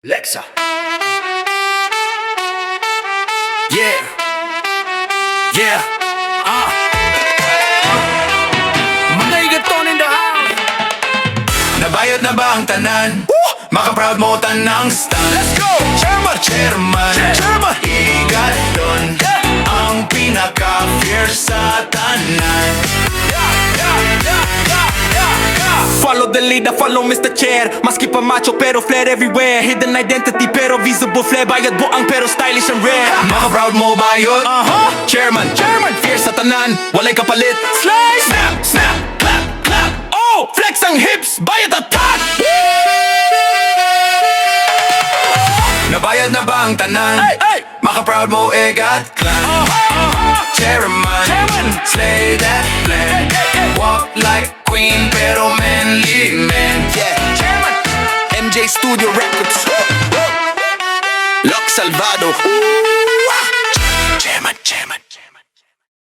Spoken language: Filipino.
Lexa. Yeah. Yeah. Mga igaton in the house. Nabayad na ba ang tanan? Maka-proud mo tanang stand. Let's go! Chairman Igaton ang pinaka-fierce sa tanan. Follow the leader, follow Mr. Chair. Maski pa macho pero flair everywhere. Hidden identity pero visible flair. Bayad buang pero stylish and rare. Maka-proud mo ba yun? Chairman fierce sa tanan, walay kapalit. Slay! Snap, snap, clap, clap. Oh! Flex ang hips, bayad attack! Nabayad na ba ang tanan? Hey! Maka-proud mo got clan. Chairman, slay that plan. Walk like queen pero manly man. Yeah, Chairman MJ Studio Records. Lock Salvado. Chairman